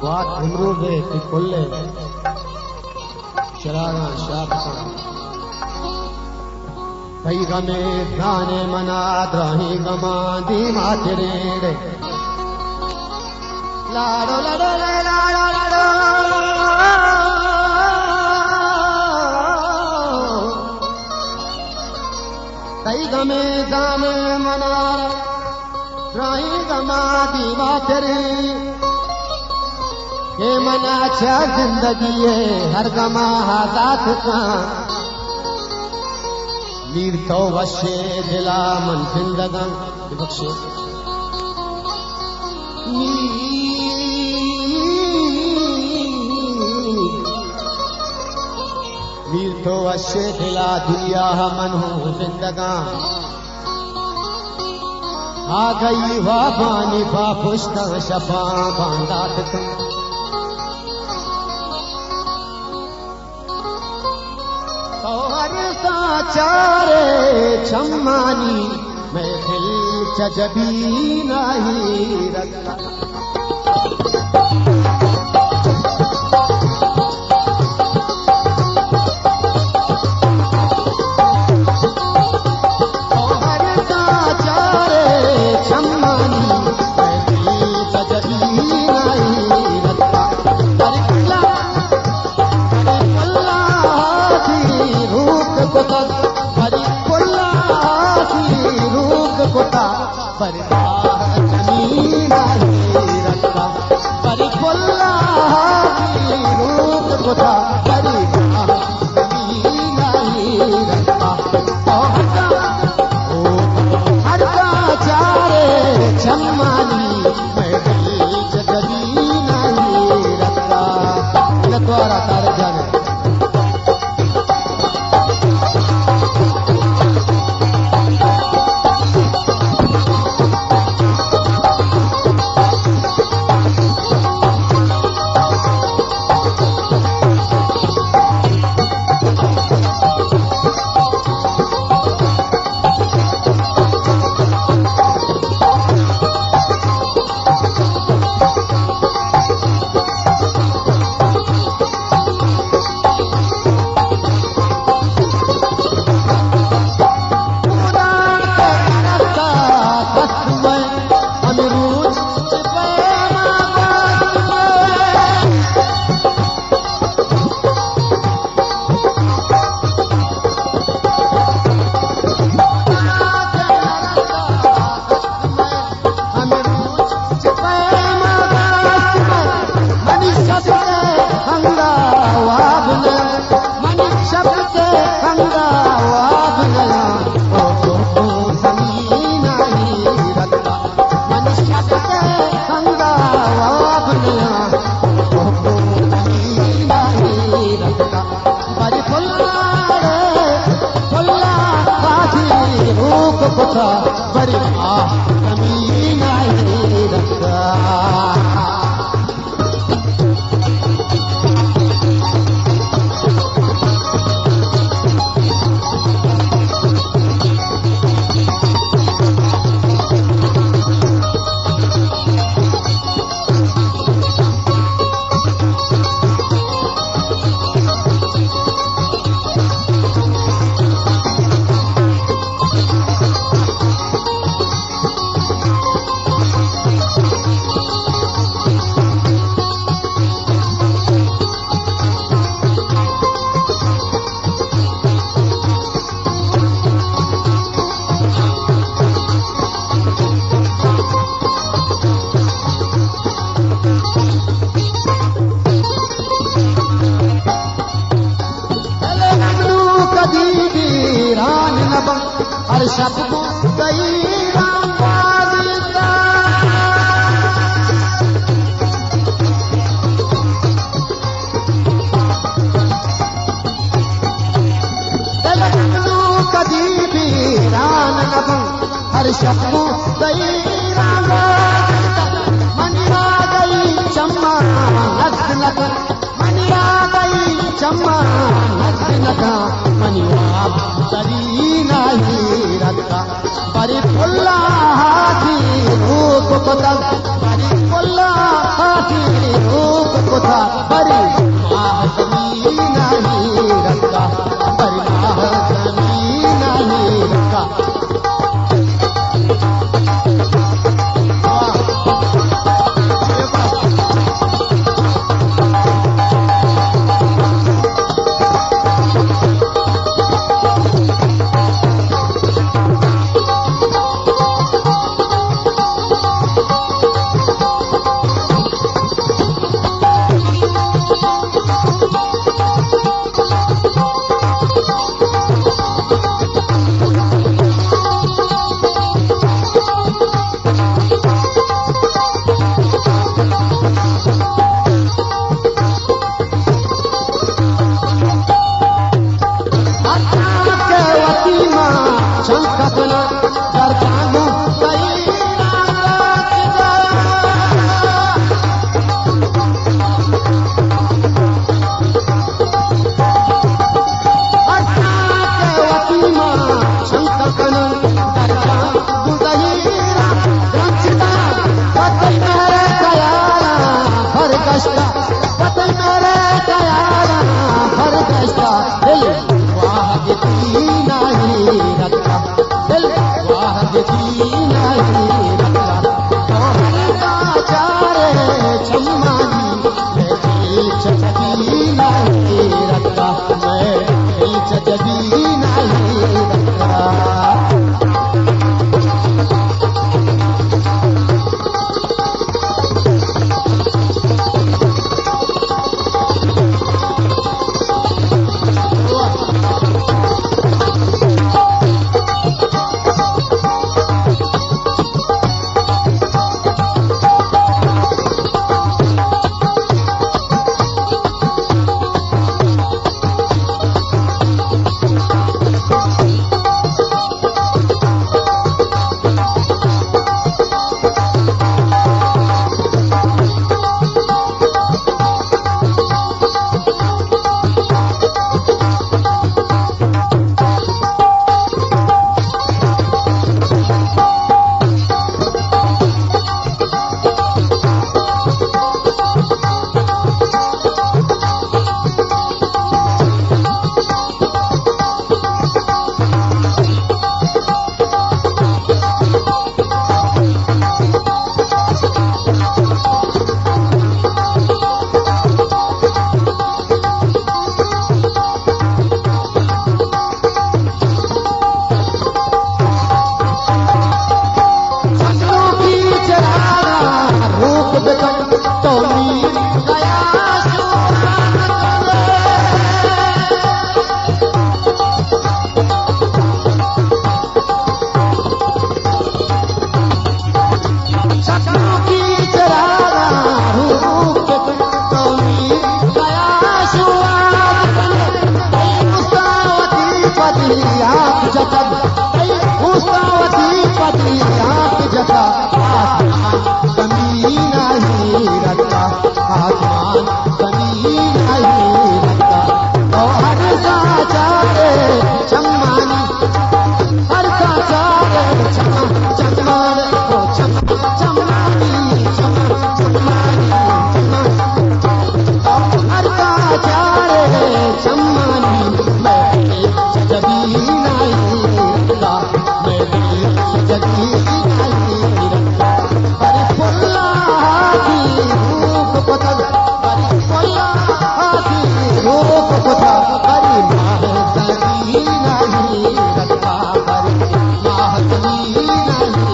वात इमरूदे की कुल्ले शराना शापसा कई गमे दाने मना द्राही गमा दी मातरेड़े लाडो लाडो लाडो लाडो कई गमे दाने मना द्राही गमा दी मातरेड़े के मना छा जिंदगी हर गमा हादात का मीर तो वशे दिला मन जिंदगा बख्शे मीर तो वशे दिला दुनिया मन हो जिंदगा आ गई वाबानी बापुश्ता शफा बांदात तुम चारे छम्मानी मैं दिल चजबी नहीं रखता पर जमीन नहीं रखता पर कोल्ला रूप कोता पर जमीन नहीं रखता हर का चारे छम्मानी मैं दिल जगदी नहीं रखता द्वारा तार जाने बड़ी जमीन नहीं रखता हर शब्द को कई कदी भी रान हर शब्द कई मनिया गई चम्मा मनिया गई चम्मा मनिया तरी नहीं रखता बड़ी फुल्ला हाथी रूप बदल बड़ी फुल्ला हाथी रूप सजगी नहीं रखा तोहर का चारे चम्मानी मैं दिल सजगी नहीं रखा मैं दिल सजगी नहीं रखा नहीं